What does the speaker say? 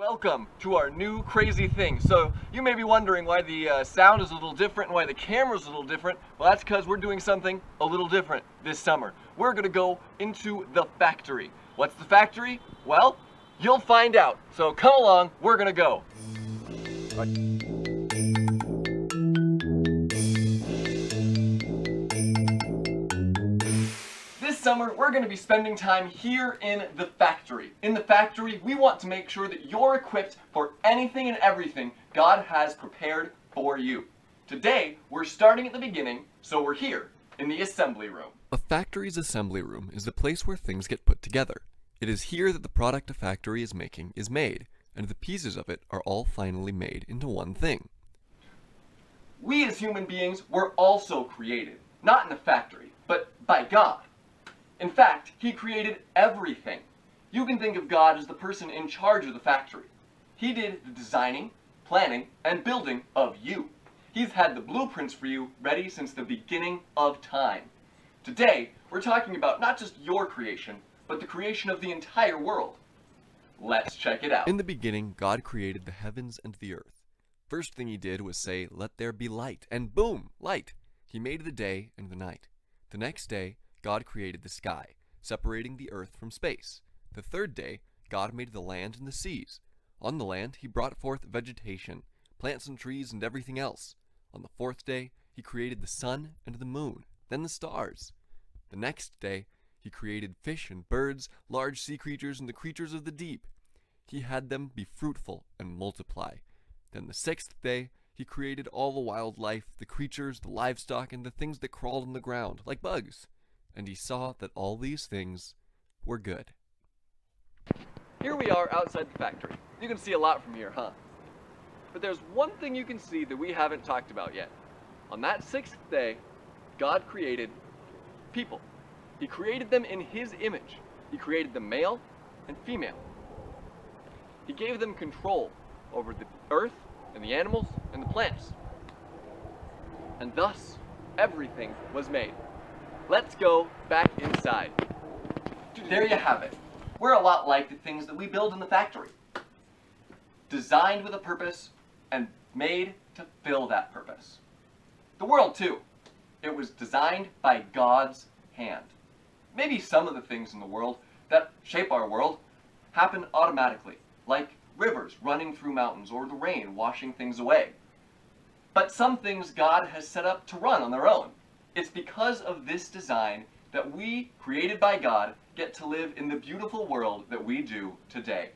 Welcome to our new crazy thing. So you may be wondering why the sound is a little different and why the camera's a little different. Well, that's because we're doing something a little different this summer. We're gonna go into the factory. What's the factory? Well, you'll find out. So come along, we're gonna go. This summer, we're going to be spending time here in the factory. In the factory, we want to make sure that you're equipped for anything and everything God has prepared for you. Today, we're starting at the beginning, so we're here in the assembly room. A factory's assembly room is the place where things get put together. It is here that the product a factory is making is made, and the pieces of it are all finally made into one thing. We as human beings were also created, not in the factory, but by God. In fact, He created everything. You can think of God as the person in charge of the factory. He did the designing, planning, and building of you. He's had the blueprints for you ready since the beginning of time. Today, we're talking about not just your creation, but the creation of the entire world. Let's check it out. In the beginning, God created the heavens and the earth. First thing He did was say, "Let there be light," and boom, light. He made the day and the night. The next day, God created the sky, separating the earth from space. The third day, God made the land and the seas. On the land, He brought forth vegetation, plants and trees and everything else. On the fourth day, He created the sun and the moon, then the stars. The next day, He created fish and birds, large sea creatures and the creatures of the deep. He had them be fruitful and multiply. Then the sixth day, He created all the wildlife, the creatures, the livestock, and the things that crawled on the ground, like bugs. And He saw that all these things were good. Here we are outside the factory. You can see a lot from here, huh? But there's one thing you can see that we haven't talked about yet. On that sixth day, God created people. He created them in His image. He created them male and female. He gave them control over the earth and the animals and the plants. And thus, everything was made. Let's go back inside. There you have it. We're a lot like the things that we build in the factory. Designed with a purpose and made to fill that purpose. The world too. It was designed by God's hand. Maybe some of the things in the world that shape our world happen automatically, like rivers running through mountains or the rain washing things away. But some things God has set up to run on their own. It's because of this design that we, created by God, get to live in the beautiful world that we do today.